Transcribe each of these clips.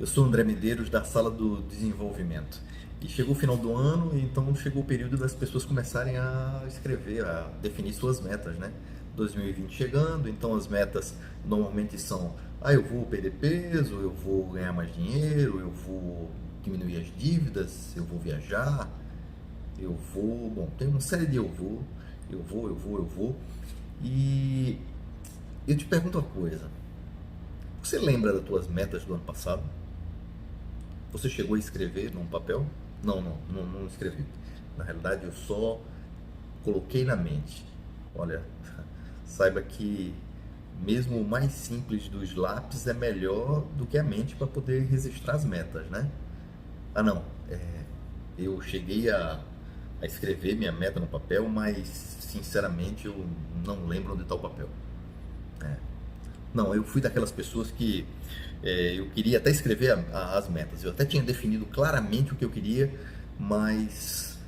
Eu sou André Medeiros, da Sala do Desenvolvimento. E chegou o final do ano, então chegou o período das pessoas começarem a escrever, a definir suas metas, né? 2020 chegando, então as metas normalmente são: eu vou perder peso, eu vou ganhar mais dinheiro, eu vou diminuir as dívidas, eu vou viajar, eu vou. Bom, tem uma série de eu vou. E eu te pergunto uma coisa: você lembra das tuas metas do ano passado? Você chegou a escrever num papel? Não escrevi. Na realidade, eu só coloquei na mente. Olha, saiba que mesmo o mais simples dos lápis é melhor do que a mente para poder registrar as metas, né? Ah, não. Eu cheguei a escrever minha meta no papel, mas sinceramente eu não lembro onde está o papel. Não, eu fui daquelas pessoas que eu queria até escrever as metas. Eu até tinha definido claramente o que eu queria, mas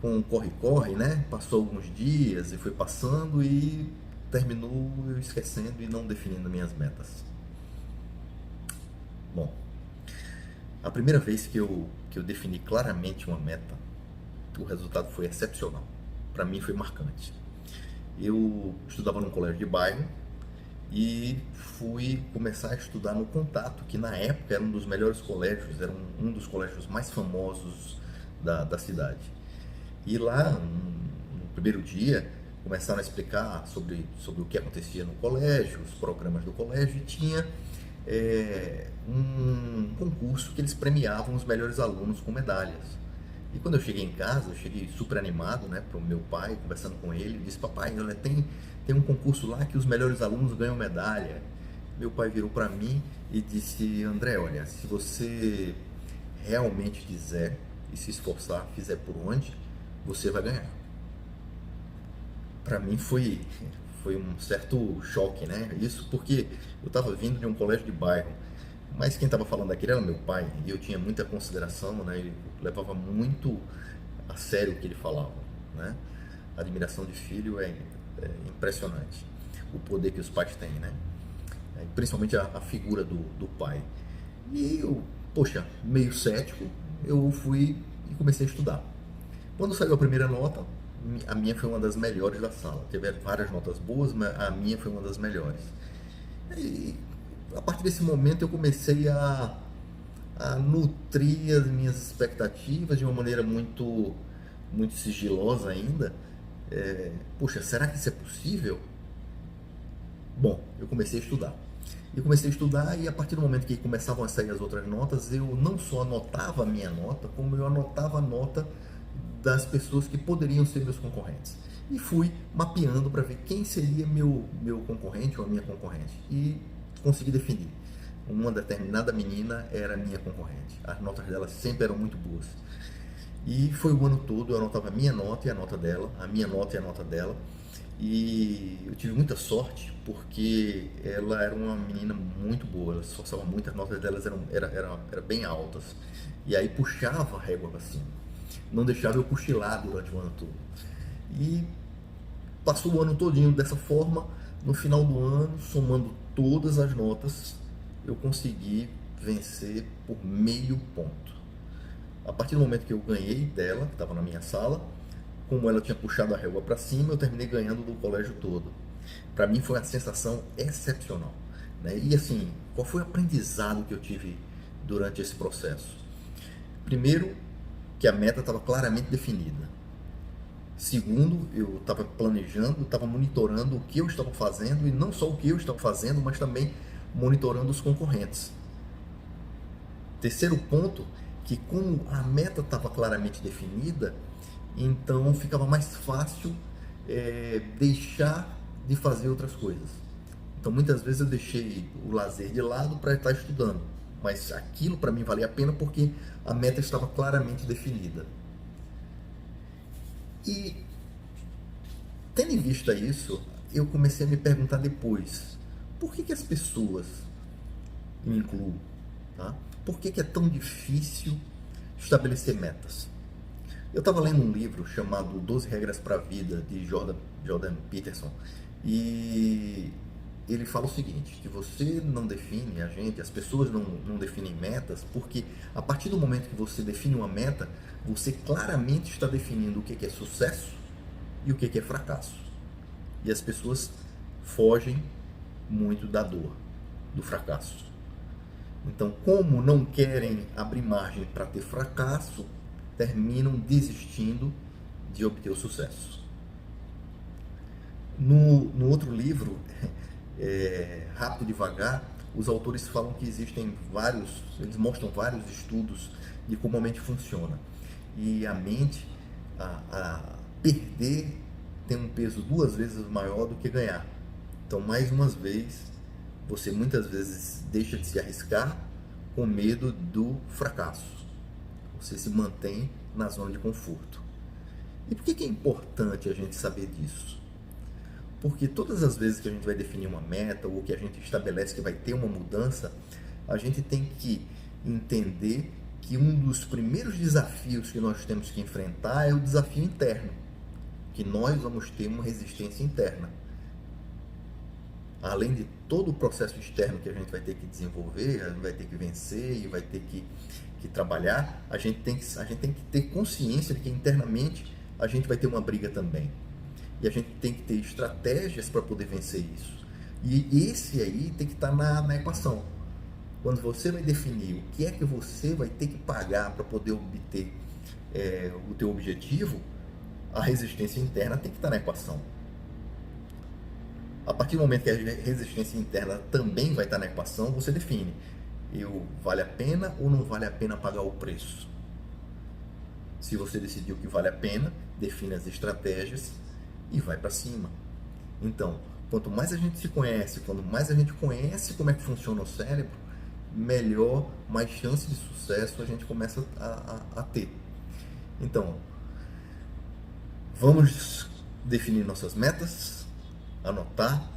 com o corre-corre, né? Passou alguns dias e foi passando e terminou eu esquecendo e não definindo minhas metas. Bom, a primeira vez que eu defini claramente uma meta, o resultado foi excepcional. Para mim foi marcante. Eu estudava num colégio de bairro e fui começar a estudar no Contato, que na época era um dos melhores colégios, era um dos colégios mais famosos da cidade. E lá, no primeiro dia, começaram a explicar sobre o que acontecia no colégio, os programas do colégio, e tinha um concurso que eles premiavam os melhores alunos com medalhas. E quando eu cheguei em casa, eu cheguei super animado, né, para o meu pai, conversando com ele, disse: papai, olha, tem um concurso lá que os melhores alunos ganham medalha. Meu pai virou para mim e disse: André, olha, se você realmente quiser e se esforçar, fizer por onde, você vai ganhar. Para mim foi um certo choque, né? Isso porque eu estava vindo de um colégio de bairro, mas quem estava falando daquele era meu pai e eu tinha muita consideração, né? Ele levava muito a sério o que ele falava, né? A admiração de filho é impressionante, o poder que os pais têm, né? Principalmente a figura do pai. E eu, poxa, meio cético, eu fui e comecei a estudar. Quando saiu a primeira nota, a minha foi uma das melhores da sala. Teve várias notas boas, mas a minha foi uma das melhores. E a partir desse momento eu comecei a nutrir as minhas expectativas de uma maneira muito sigilosa ainda. Poxa, será que isso é possível? Bom, eu comecei a estudar. Eu comecei a estudar e a partir do momento que começavam a sair as outras notas, eu não só anotava a minha nota, como eu anotava a nota das pessoas que poderiam ser meus concorrentes. E fui mapeando para ver quem seria meu concorrente ou a minha concorrente. E consegui definir. Uma determinada menina era minha concorrente. As notas dela sempre eram muito boas. E foi o ano todo, eu anotava a minha nota e a nota dela, a minha nota e a nota dela. E eu tive muita sorte porque ela era uma menina muito boa, ela se esforçava muito, as notas delas eram bem altas. E aí puxava a régua para cima, não deixava eu cochilar durante o ano todo. E passou o ano todinho dessa forma. No final do ano, somando todas as notas, eu consegui vencer por meio ponto. A partir do momento que eu ganhei dela, que estava na minha sala, como ela tinha puxado a régua para cima, eu terminei ganhando do colégio todo. Para mim foi uma sensação excepcional, né? E assim, qual foi o aprendizado que eu tive durante esse processo? Primeiro, que a meta estava claramente definida. Segundo, eu estava planejando, estava monitorando o que eu estava fazendo, e não só o que eu estava fazendo, mas também monitorando os concorrentes. Terceiro ponto, que como a meta estava claramente definida, então ficava mais fácil deixar de fazer outras coisas. Então muitas vezes eu deixei o lazer de lado para estar estudando, mas aquilo para mim valia a pena porque a meta estava claramente definida. E tendo em vista isso, eu comecei a me perguntar depois: por que as pessoas, me incluo, tá? Por que é tão difícil estabelecer metas? Eu estava lendo um livro chamado 12 Regras para a Vida, de Jordan Peterson, e ele fala o seguinte, que você não define, as pessoas não definem metas, porque a partir do momento que você define uma meta, você claramente está definindo o que é sucesso e o que é fracasso. E as pessoas fogem muito da dor, do fracasso. Então, como não querem abrir margem para ter fracasso, terminam desistindo de obter o sucesso. No outro livro, Rápido e Devagar, os autores falam que existem eles mostram vários estudos de como a mente funciona. E a mente, a perder tem um peso 2 vezes maior do que ganhar. Então, mais uma vez, você muitas vezes deixa de se arriscar com medo do fracasso. Você se mantém na zona de conforto. E por que é importante a gente saber disso? Porque todas as vezes que a gente vai definir uma meta ou que a gente estabelece que vai ter uma mudança, a gente tem que entender que um dos primeiros desafios que nós temos que enfrentar é o desafio interno, que nós vamos ter uma resistência interna. Além de todo o processo externo que a gente vai ter que desenvolver, vai ter que vencer e vai ter que trabalhar, a gente tem que ter consciência de que internamente a gente vai ter uma briga também. E a gente tem que ter estratégias para poder vencer isso. E esse aí tem que estar na equação. Quando você vai definir o que é que você vai ter que pagar para poder obter o teu objetivo, a resistência interna tem que estar na equação. A partir do momento que a resistência interna também vai estar na equação, você define: vale a pena ou não vale a pena pagar o preço? Se você decidiu que vale a pena, define as estratégias e vai para cima. Então, quanto mais a gente se conhece, quanto mais a gente conhece como é que funciona o cérebro, melhor, mais chance de sucesso a gente começa a ter. Então, vamos definir nossas metas, anotar,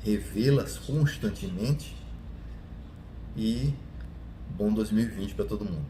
revê-las constantemente e bom 2020 para todo mundo.